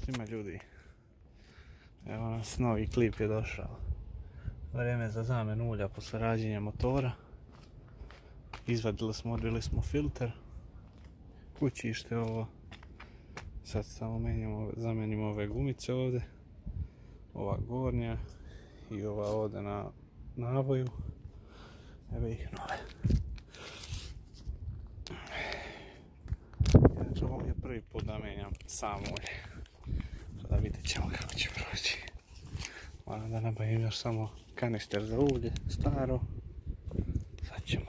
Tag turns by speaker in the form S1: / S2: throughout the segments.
S1: Svima ljudi, evo nas, novi klip je došao. Vrijeme za zamjenu ulja posle rađenja motora. Izvadili smo, odbili smo filter. Kućište ovo. Sad samo zamenimo ove gumice ovdje. Ova gornja i ova ovdje na navoju. Evo ih nove. Znači ovo je prvi put da menjam samo ulje. Sada vidjet ćemo kako će proći. Moram da nabavim još samo kanister za ulje, staro. Sad ćemo.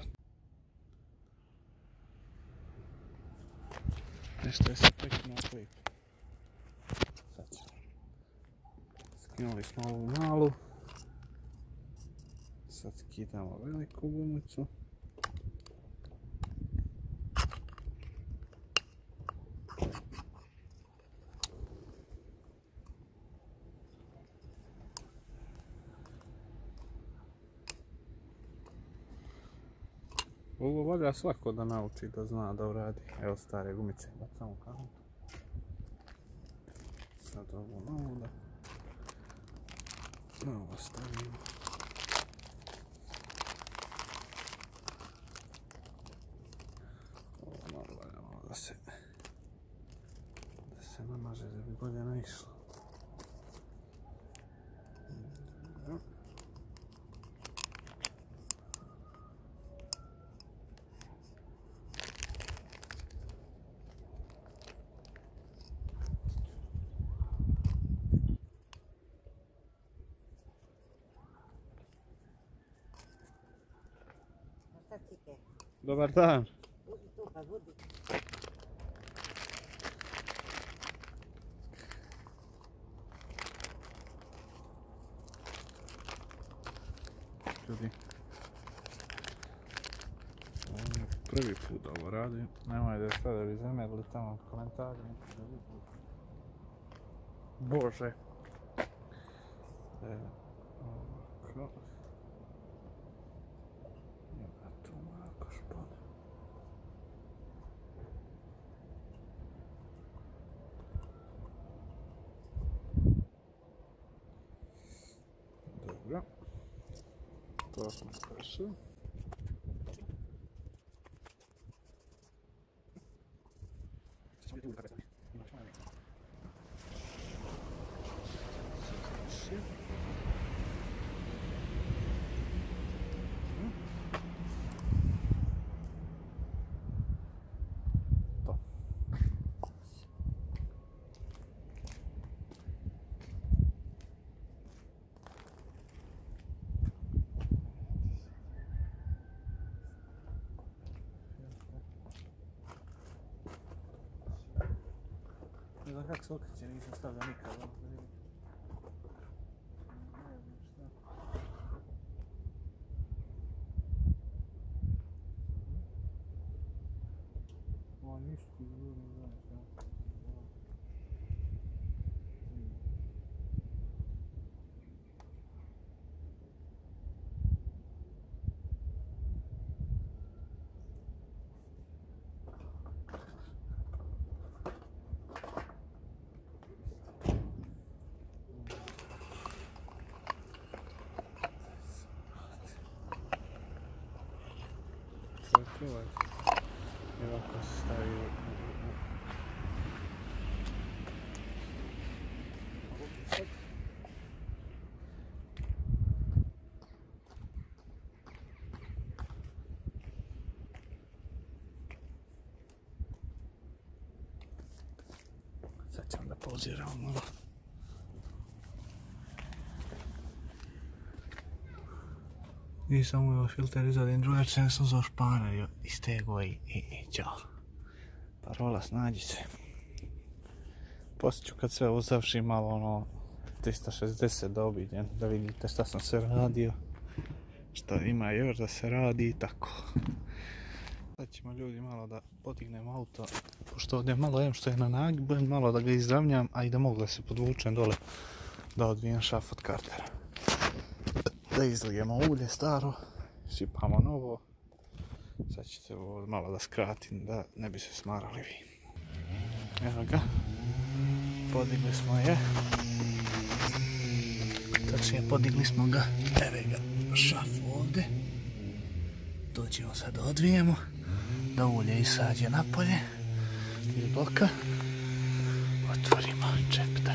S1: Nešto je se prekinuo klip. Sad ćemo. Skinuli smo ovu malu. Sad skidamo veliku gumicu. Ovo valja svako da nauči, da zna da uradi. Evo stare gumice, bacamo kantu. Sad ovo novo da... Novo stavimo. Ovo malo valja malo da se namaže da bi bolje naišlo. Dobar dan. Ljudi, prvi put ovo radim. Nemojte sada bi zamerili tamo komentari. Bože. Ovako. Dobro. To smo završili. Ne znam kako se okreće, nisam stavljao nikad. Ovo ništa izgleda, ne znam šta. I ovako se stavi u... Sad ćemo da pauziramo malo. I samo je filter izvadim, drugačije sam za španer iz tego i ćao. Parola, snađi se. Poslije ću kad sve ovo završim malo ono 360 da obiđem, da vidite šta sam sve radio, šta ima još da se radi i tako. Sad ćemo ljudi malo da podignemo auto, pošto ovdje malo što je na nagibu, malo da ga izravnjam, a i da mogu da se podvučem dole da odvijem šaf od kartera. Da izlijemo ulje staro, sipamo novo. Sad ćete ovo malo da skratim da ne bi se smarali vi. Evo ga. podigli smo je. Točnije, podigli smo ga, evo ga, šaf ovdje. To ćemo sad odvijemo, da ulje isađe napolje, iz bloka. Otvorimo čepta,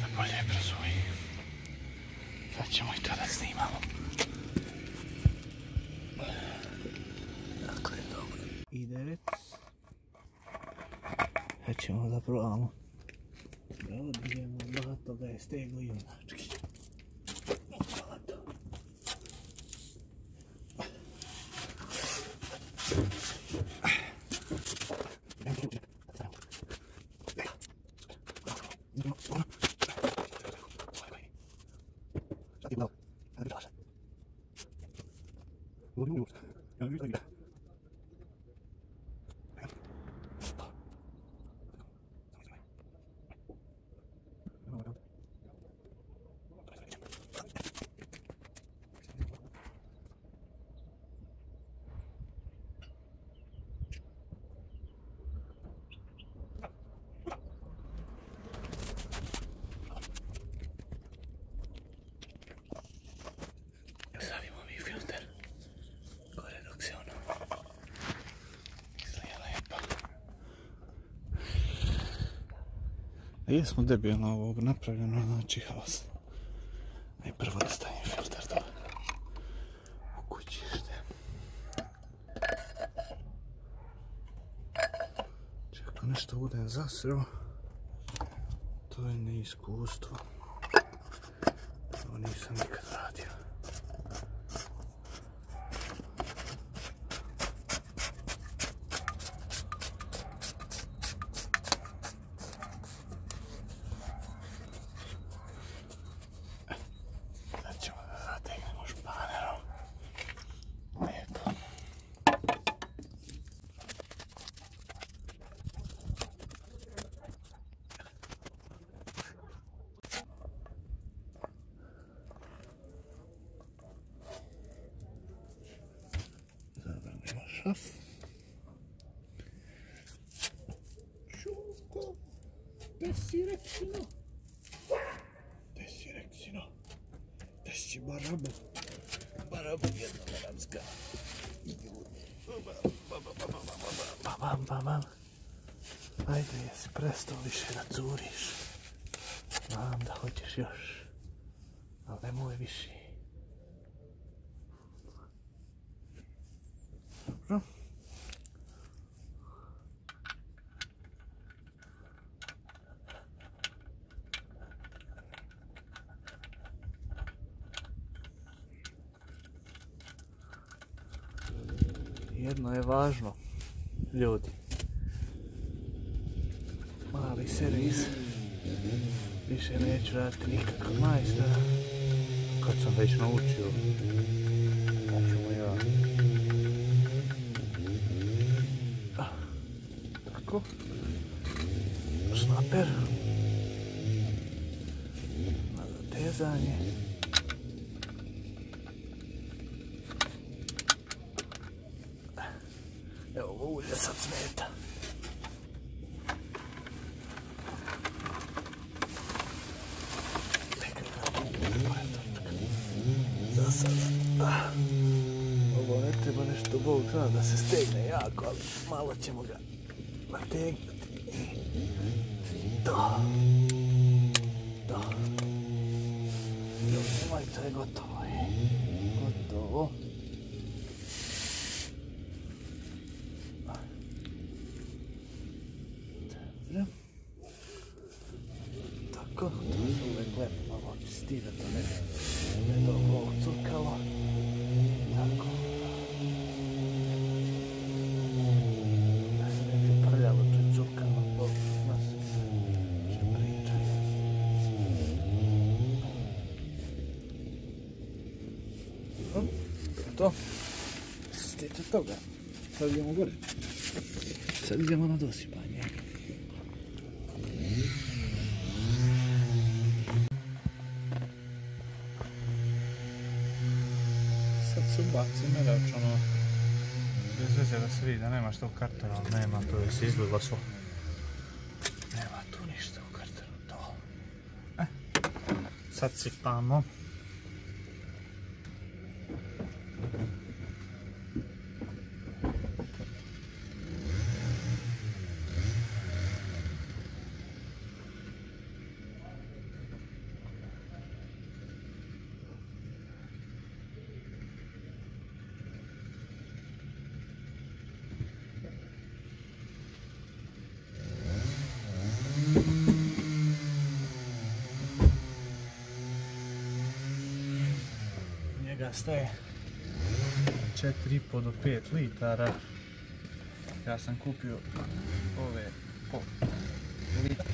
S1: napolje brzuji. Sad ćemo i to da snimamo. Dakle, dobro. I 9. Sad ćemo da probamo. Da odbijemo, blato ga je steglo junački. Blato. Stavimo mi filter gore dok se ono izgleda lijepo. Jesmo debilno ovog napravljeno, znači haos. Aj prvo da stavim filter do u kućište. Čekaj, nešto budem zasreo. To je neiskustvo. Ovo nisam nikad radio. Šaf. Šunko, gdje si reksino? Gdje si reksino? Gdje si barabu? Barabu jednomeranska. Bam. Ajde, jesi prestao više da curiš. Znam da hoćeš još, ali nemoj više. Dobro. Jedno je važno, ljudi. Mali servis. Više neću raditi nikakav majstora. Kad sam već naučio, ćemo ja. Tako. Šnaper. Na zatezanje. Evo ovo ulje sad smeta. Za sada. Ovo ne treba nešto, Bog zna da se stegne jako, ali malo ćemo ga nategnuti. Da. Ovaj, to je gotovo. Gotovo. Tako, to se uvek lepo malo čisti da to ne dobro curkalo. Tako. Ne bi prljavo curkalo, Bog nas će pričati. To. Stite toga. Sad idemo gore. Sad idemo na dosipanje. Sad se ubaci merač, ono, bez veze da se vidi da nema što u kartonu, ali nema, to je se izlilo svo. Nema tu. tu ništa u kartelu, to. Sad sipamo. Njega staje 4,5 do 5 litara. Ja sam kupio ove pol litra.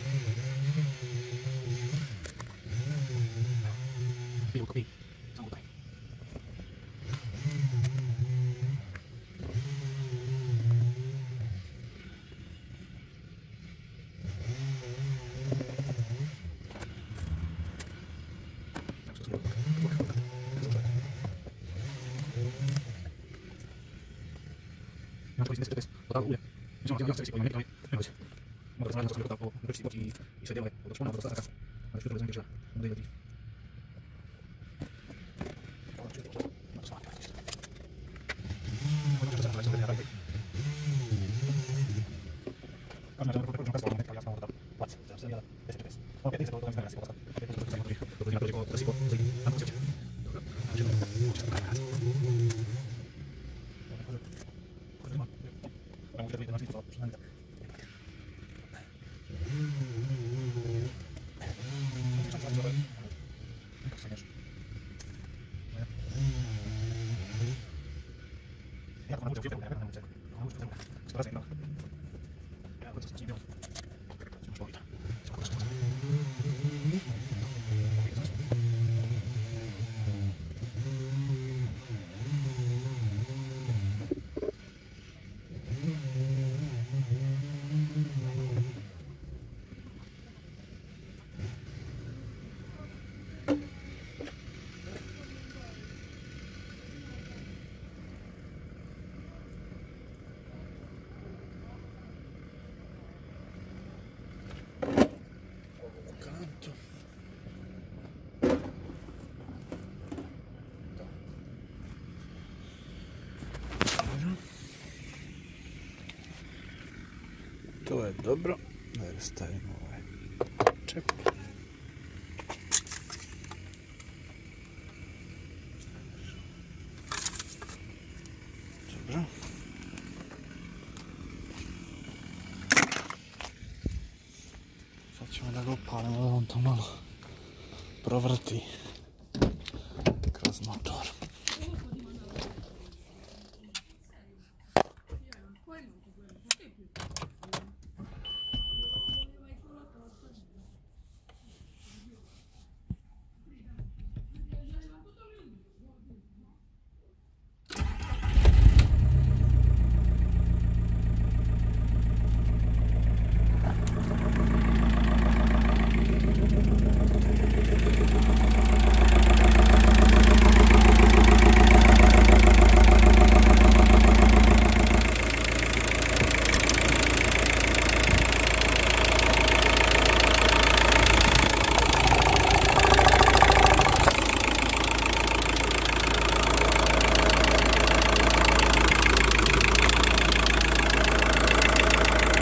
S1: To je dobro, da stavimo ovaj čep. Dobro. Sad ćemo da ga upalimo da on to malo provrti kroz motor.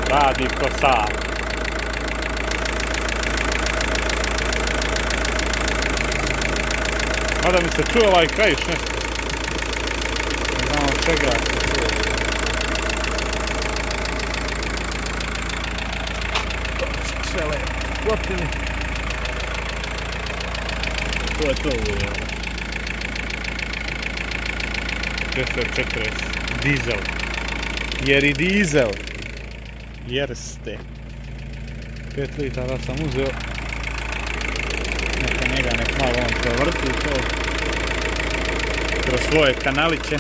S1: Radi ko sam. Mada mi se čuje ovaj krajiš nešto. Ne znam od čega se čuje. Smo sve lepo klopili. To je to ovo. 440 dizel. Jer i dizel. Jerste. 5 litara sam uzeo. Neka njega nek malo on provrti to kroz svoje kanaliće.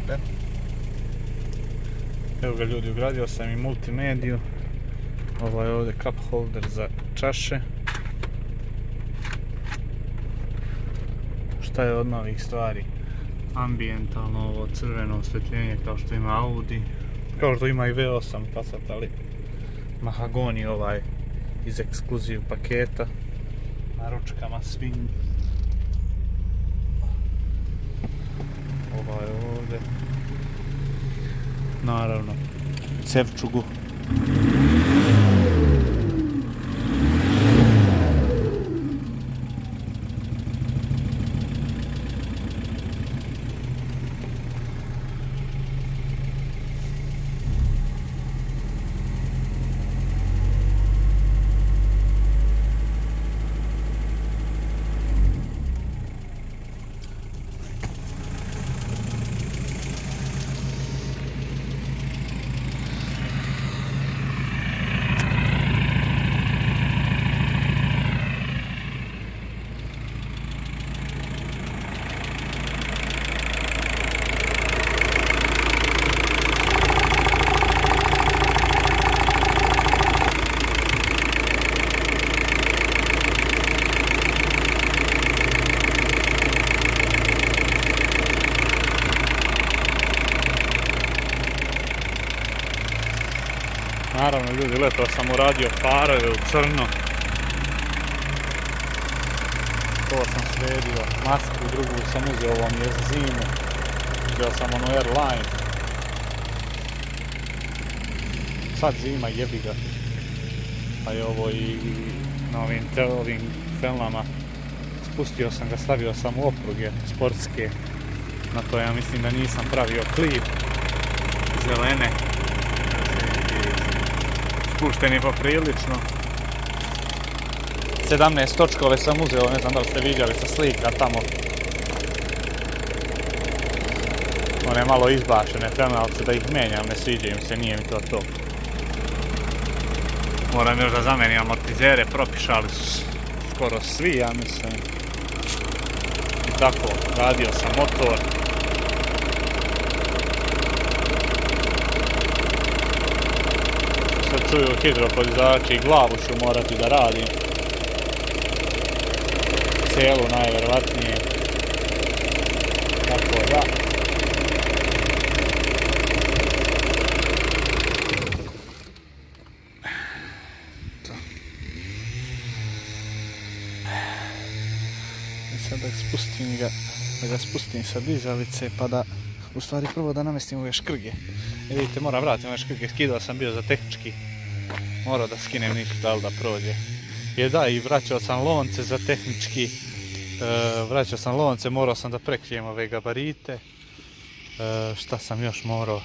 S1: super. Evo ga ljudi, ugradio sam i multimediju. Ovo je ovdje cup holder za čaše. Šta je od novih stvari? Ambijentalno ovo crveno osvjetljenje kao što ima Audi. Kao što ima i V8 Passat, ali mahagoni ovaj iz ekskluziv paketa. Na ručkama svim. Ovo je ovdje. Naravno, cevčugu. Naravno ljudi, leto sam uradio farove u crno. To sam sredio, masku drugu sam uzeo, ovo mi je za zimu. Uzeo sam ono Airline. Sad zima, jebi ga. Pa je ovo i na ovim felnama. Spustio sam ga, stavio sam u opruge sportske. Na to ja mislim da nisam pravio klip. Zelene. Spušteni poprilično. 17 točkove sam uzeo, ne znam da li ste vidjeli sa slika tamo. One malo izbašene penalce da ih menjam, ne sviđaju se, nije mi to. Moram još da zamenim amortizere, propišali su skoro svi, ja mislim. I tako, radio sam motor. Sad čuju hidropodizači i glavu ću morati da radim. Celu najvjerovatnije. Tako da. Sad da ga spustim sa dizalice pa da, u stvari prvo da namestim ove škrge. Vidite, moram vratiti ove škrge, skidao sam bio za tehnički. Morao da skinem, nisu dali da prođe. Jer da, i vraćao sam lonce za tehnički. Vraćao sam lonce, morao sam da prekrijem ove gabarite. Šta sam još morao?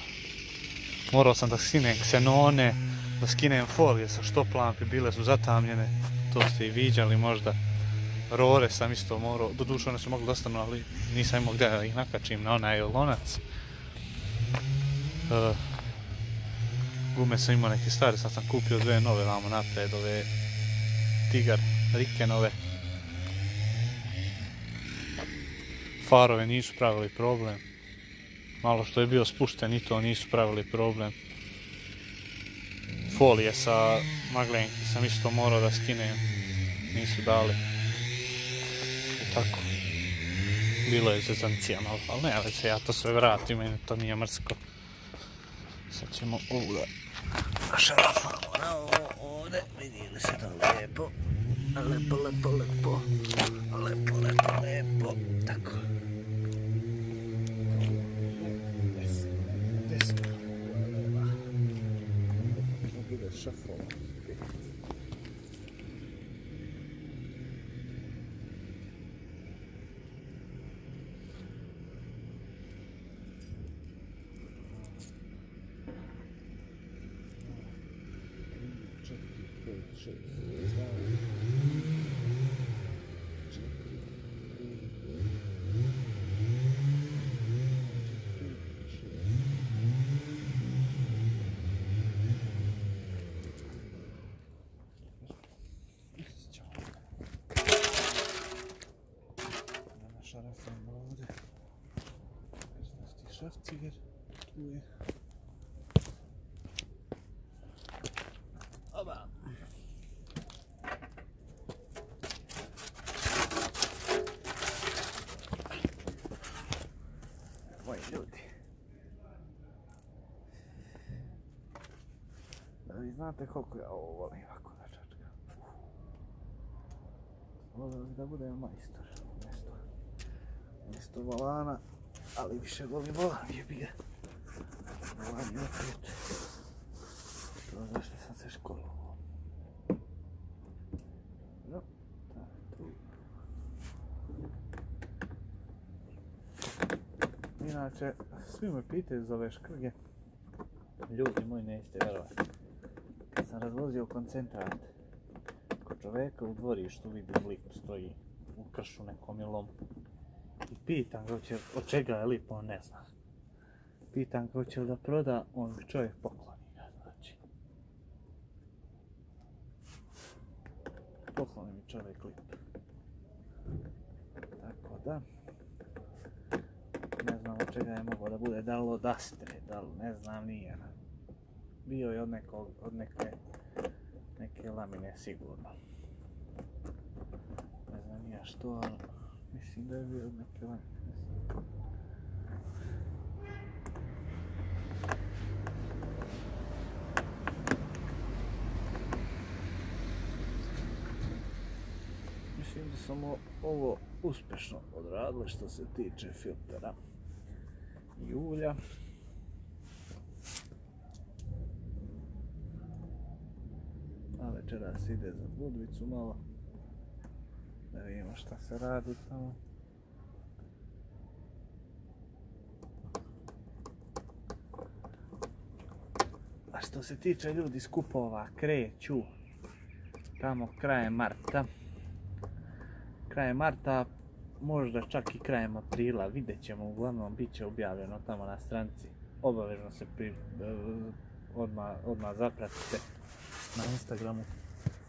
S1: Morao sam da skinem ksenone, da skinem folije sa štoplampi, bile su zatamljene. To ste i viđali možda. Rore sam isto morao, doduše one su mogli da ostanu, ali nisam imao gdje da ih nakačim na onaj lonac. Gume sam imao neke stare, sad sam kupio dve nove vamo napred, ove Tigar, Rikenove. Farove nisu pravili problem. Malo što je bio spušten i to nisu pravili problem. Folije sa maglenki sam isto morao da skinem, nisu dali. Tako. Bilo je zezancija malo, ali ne, ali se ja to sve vratim, meni to nije mrsko. Sad ćemo ovu da šarafamo na ovo ovdje, vidjeli se to lijepo. Lepo. Tako. Desno. Bude šafova. Šarafam ovdje. šrafciger, tu je. Oba. Moji ljudi. Da vi znate koliko ja ovo volim ovako da čačkam. Volio bi da budem majstor umjesto volana, ali više volim volan, jebi ga. Volan je opet to zašto sam se školovao. No, tu. Inače, svi me pitaju za ove škrge. Ljudi moji, nećete vjerovati. Kad sam razvozio koncentrat, kod čoveka u dvorištu vidim lik stoji u kršu nekom i lomu. I pitam ga od čega je lip, on ne zna. Pitam ga hoće li da proda, on mi čovjek pokloni ga, znači. Pokloni mi čovjek lip. Tako da, ne znam od čega je mogao da bude, da li od Astre, da li ne znam nije. Bio je od neke lamine sigurno. Ne znam nija što, ali mislim da je bio od neke lamine. Mislim da sam ovo uspješno odradili što se tiče filtera i ulja. A večeras ide za Budvicu malo. Da vidimo šta se radi tamo. A što se tiče ljudi skupova, kreću tamo krajem marta. Krajem marta, možda čak i krajem aprila, vidjet ćemo, uglavnom bit će objavljeno tamo na stranici. Obavezno se odmah zapratite na Instagramu,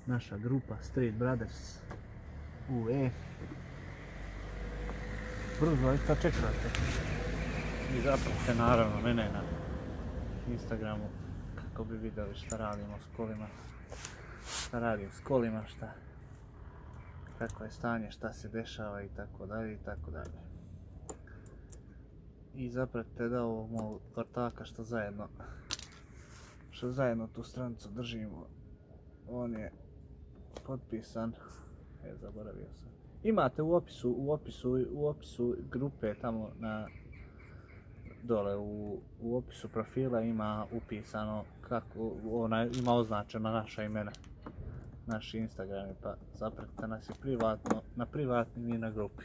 S1: naša grupa Street Brothers UE. Brzo, šta čekate? I zapratite naravno mene na Instagramu kako bi vidjeli šta radimo s kolima, šta radim s kolima, kako je stanje, šta se dešava i tako dalje i tako dalje. I zapratite da ovog mog ortaka što zajedno tu stranicu držimo, on je potpisan, zaboravio sam. Imate u opisu grupe tamo dole u opisu profila ima upisano kako, ima označena naša imena, naši Instagrami, pa zapratite nas i privatno, na privatnim i na grupi.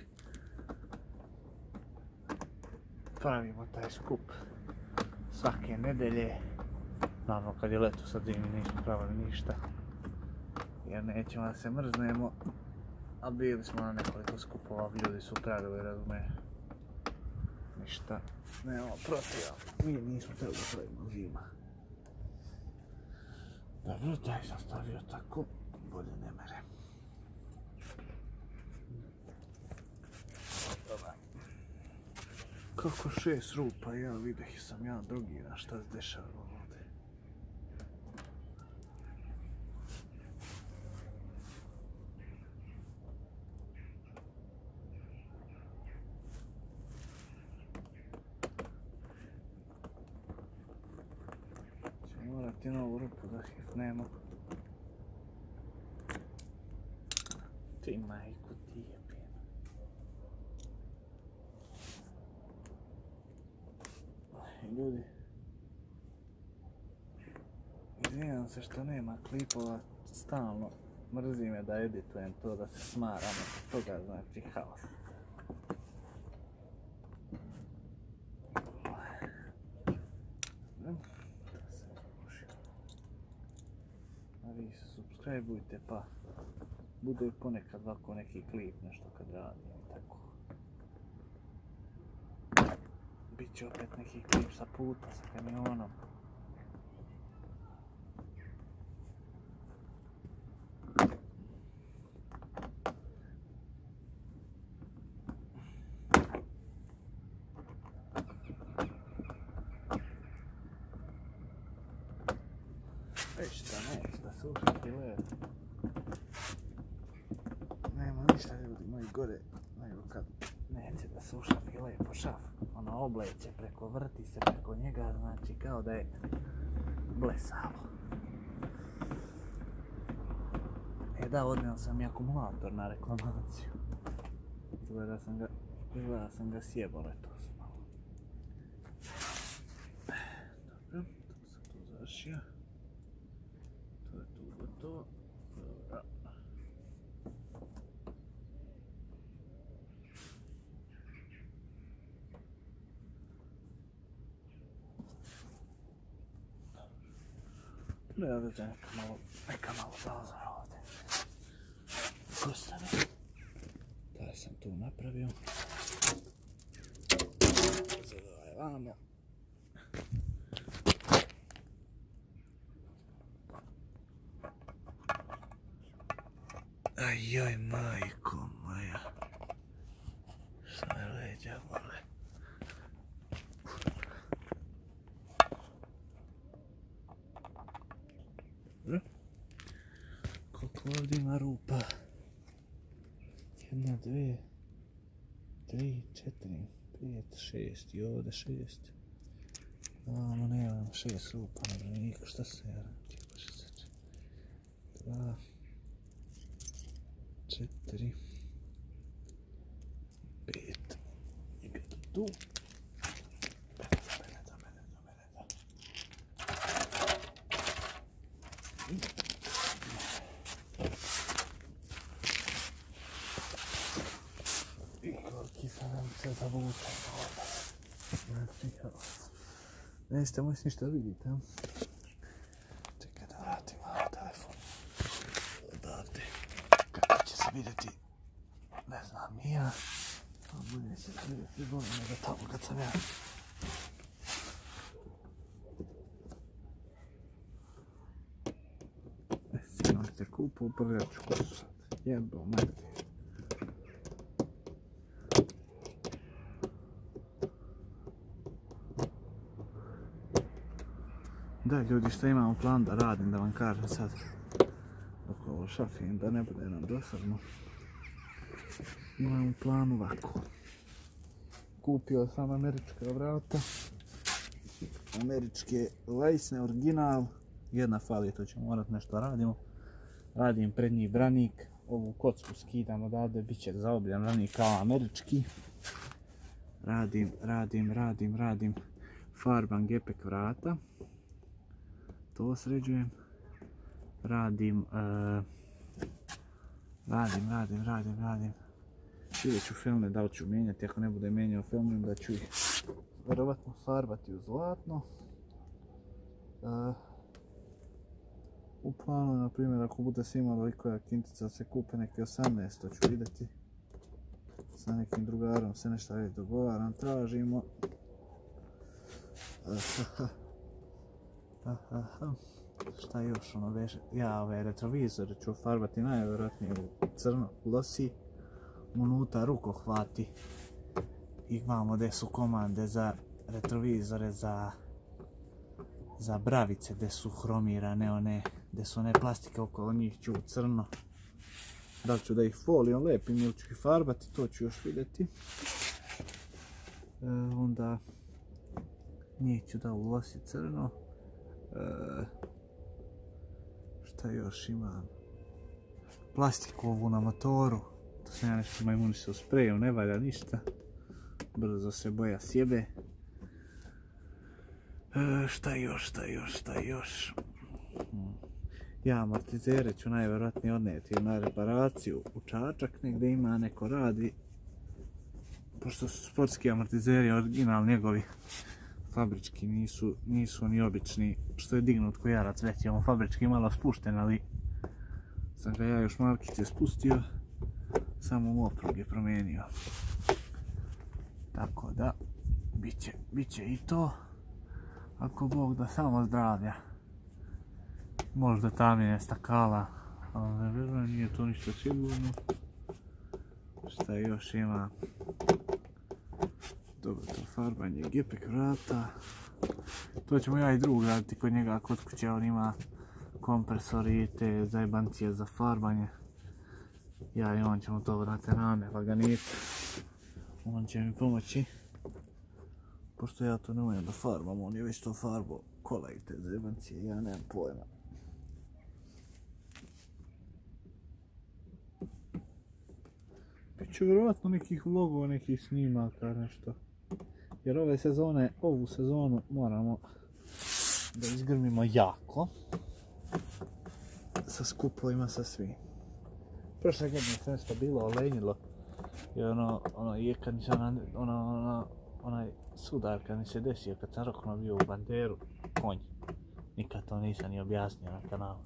S1: Pravimo taj skup svake nedelje. Naravno kad je leto sad zimi nismo pravili ništa, jer nećemo da se mrznemo, a bili smo na nekoliko skupova, ljudi su pravili, razume, ništa nemamo protiv, mi nismo trebali da pravimo zima. Dobro, taj sam stavio tako, bolje ne mere. Dobar. Kako 6 rupa, ja videh sam ja drogiran, šta se dešava ovdje. Ćemo morati novu rupu da hifnemo. Ti majku ti jebina. Ljudi, izvinjam se što nema klipova, stalno mrzi me da editujem to, da se smaram od toga, znači haos. A vi se subscribeujte pa bude ponekad ovako neki klip, nešto kad radim i tako. Biće opet neki klip sa puta, sa kamionom. suša file. Nema ništa ljudi moji gore, nego kad neće da suša file po šaf. Ono obleće preko, vrti se preko njega, znači kao da je blesavo. Da, odneo sam i akumulator na reklamaciju. Izgleda sam ga sjebao letos malo. Dobro, to sam tu završio. To je tu gotovo. Dobro. Da vidite neka malo zazora ovdje. Kostane. Taj sam tu napravio. Sada ovaj vamo. Ajoj, majko moja. Šta je leđa vole. Dobro. Koliko ovdje ima rupa? 1, 2, 3, 4, 5, 6 i ovdje 6. Ovamo nemam 6 rupa na braniku, šta se ja radim? 2, 4, 5. I ga tu. I koliki sam nam se zavučen ovdje. Znači, nećete moći ništa vidjeti, a? Čekaj da vratim malo telefon. Odavde. Kako će se vidjeti, ne znam ni ja. A bolje će se vidjeti bolje nego tamo kad sam ja. Sinoć te kupu, prvi ću kupati. Jebo, mrti. Da ljudi, što imam u planu da radim, da vam kažem sad dok ovo šafim, da ne bude nam dosadno. Imam u planu ovako. Kupio sam američka vrata. Američke lajsne, original. Jedna fali, to ćemo morat nešto radimo. Radim prednji branik. Ovu kocku skidam odavde, bit će zaobljan branik kao američki. Radim. Farbam gepek vrata. To sređujem. Radim. Vidjet ću filme da li ću mijenjati, ako ne bude mijenjao filmom da ću ih vjerovatno farbati u zlatno. U planu, na primjer, ako bude svima velikoja kintica se kupe neki 18, to ću vidjeti. Sa nekim drugarom se nešto već dogovaram, tražimo. Šta još ono veže? Ja ove retrovizore ću farbati najvjerojatnije u crno losi. Unutra rukohvati. Imamo gdje su komande za retrovizore, za bravice gdje su hromirane one, gdje su one plastike okolo njih ću u crno. Da li ću da ih folijom lepim ili ću ih farbati, to ću još vidjeti. Onda njih ću da ulosi crno. Šta još imam? Plastiku ovu na motoru. To sam ja nešto majmunisao sprejom, ne valja ništa. Brzo se boja sjebe. Šta još? Ja amortizere ću najvjerojatnije odnijeti na reparaciju u Čačak, negdje ima neko radi. Pošto su sportski amortizeri original njegovi. Fabrički nisu ni obični, što je dignut ko jarac već je on fabrički malo spušten, ali sam ga ja još markice spustio, samo moprug je promijenio. Tako da, bit će i to, ako Bog da, samo zdravlja. Možda tamine stakala, ali ne vjerujem, nije to ništa sigurno. Šta još ima? Dobro, to farbanje gepek vrata. To ćemo ja i drug raditi kod njega kod kuće, on ima kompresori i te zajebancije za farbanje. Ja i on ćemo to vrati rame, laganice. On će mi pomoći. Pošto ja to ne umijem da farbam, on je već to farbao. Kola i te zajebancije, ja nemam pojma. Biće vjerovatno nekih vlogova, nekih snimaka, nešto. Jer ovu sezonu moramo da izgrmimo jako. Sa skupovima, sa svim. Prošle godine se nešto bilo olenjilo. I onaj sudar kad mi se desio, kad sam rokno bio u banderu, konj. Nikad to nisam ni objasnio na kanalu.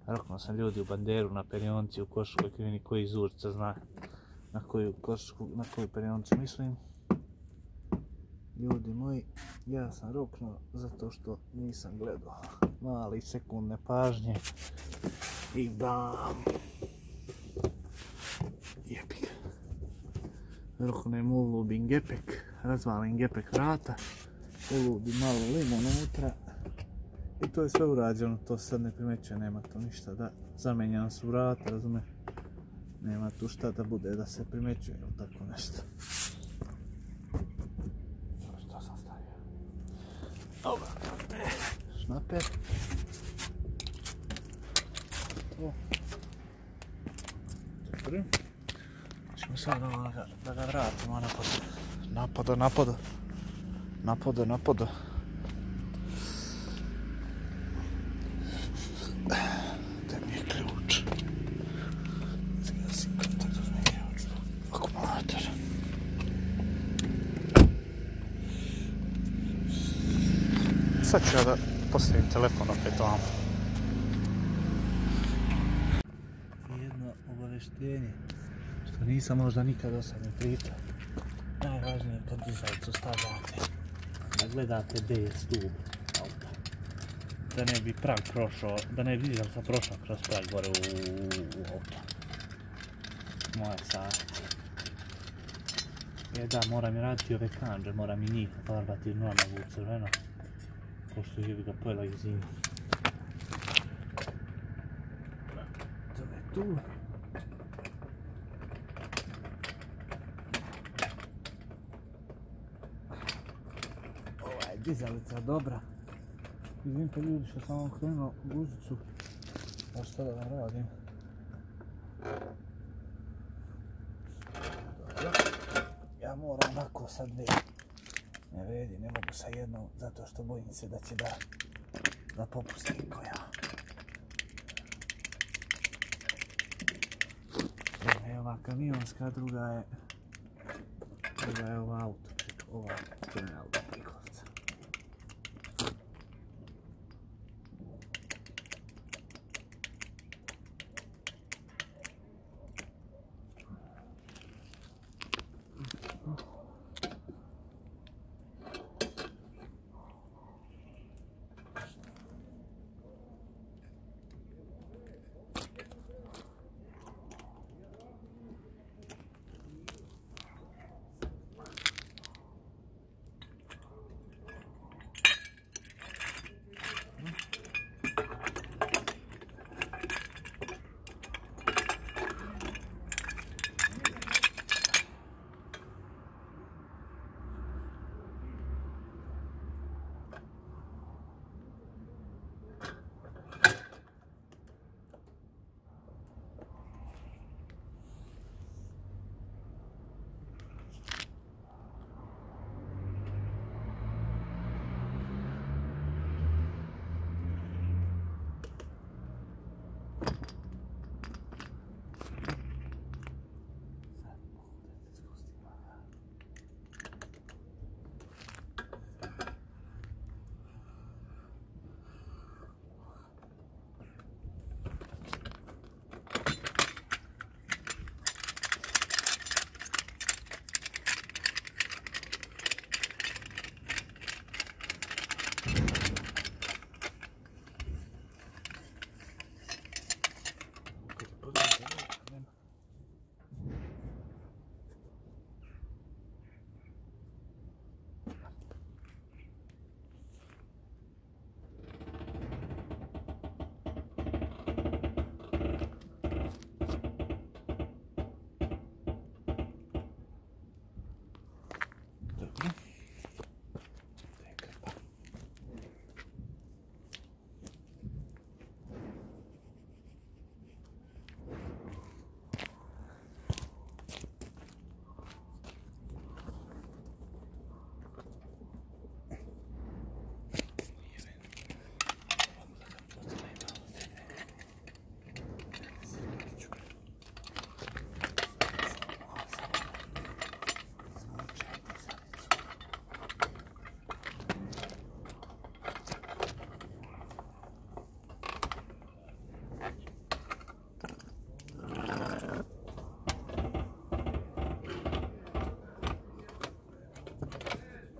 S1: Rokno sam ljudi u banderu na perionci u Košarskoj krivini, koji iz Užica zna na koju perioncu mislim. Ljudi moji, ja sam roknuo zato što nisam gledao. Mali sekund nepažnje i bam! Jebik. Roknem ulubim gepek, razvalim gepek vrata, ulubim malo lim unutra i to je sve urađeno, to se sad ne primećuje, nema tu ništa da zamenjam su vrata, razume? Nema tu šta da bude da se primećuje ili tako nešto. Što sam stavio? Dobro, šnaper. To. Dobro. Ćemo sad da ga vratimo napada. Gdje mi je ključ? Zgasim kontakt, uzmi ključ. Akumulator. Sad ću ja da postavim telefon opet ovamo. Jedno obaveštenje. Što nisam možda nikad do sad ne pričao. Najvažnije je kad dizalicu stavljate da gledate gdje je stup auta. Da ne bi prag prošao, da ne bi dizalica prošla kroz prag gore u auto. Moja savjet. Da, moram i raditi ove kanđe, moram i njih farbati normalno u crveno. Pošto je ga pojela i zima. To je tu. Dizalica dobra. Izvinite ljudi što sam vam krenuo guzicu. A šta da vam radim? Ja moram ovako sad ne vredi, ne mogu sa jednom zato što bojim se da će da popustim ko ja. Evo ova kamionska, druga je ova auto. Ova je auto prihvatca.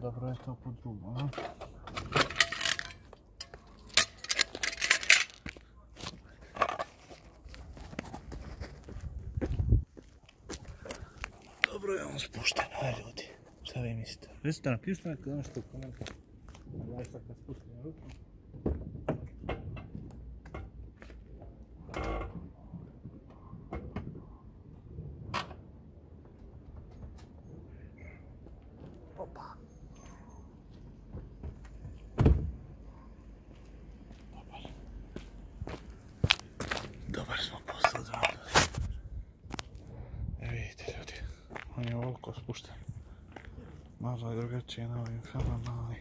S1: dobro je to po drugo, no? Dobro je on spušten, aj ljudi. Šta vi mislite? Recite napišite nekako nešto u komentar. Daj sad kad spustim ruku. Opa. Dobar smo postali za onda. Vidite ljudi, on je ovoliko spušten. Malo je drugačije na ovim filmama, ali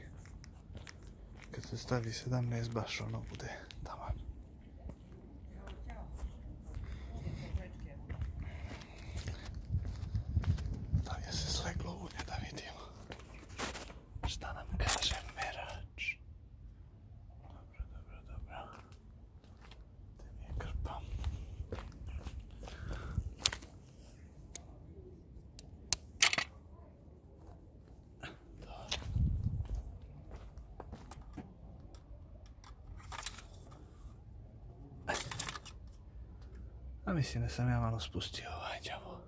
S1: kad se stavi 17 baš ono bude taman. Da li je se sleglo ulje da vidimo šta nam kaže merač. Dobro. Te mi je krpa. A mislim da sam ja malo spustio ovaj đavo.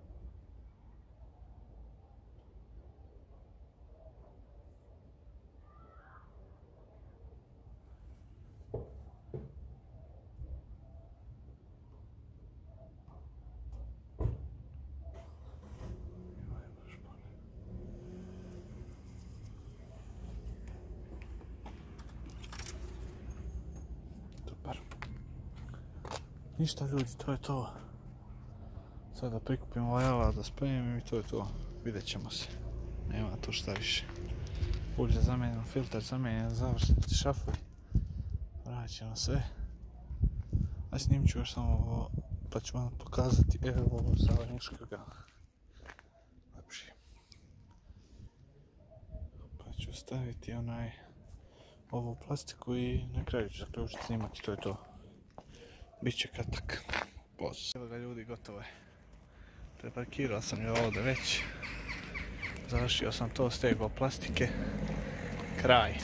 S1: Super. Ništa ljudi, to je to. Sada prikupim ovaj alat da spremim i to je to. Vidjet ćemo se. Nema tu šta više. Ulje zamijenjeno, filter zamijenjen, završiti šafor. Vraćamo sve. A snimit ću još samo ovo, pa ću vam pokazati ovo završničkoga. Lepši. Pa ću staviti ovu plastiku i na kraju ću zaključiti snimak i to je to. Biće kratak. Poz. Evo ga ljudi, gotovo je. Preparkirao sam je ovdje već. Završio sam to, stegao plastike. Kraj.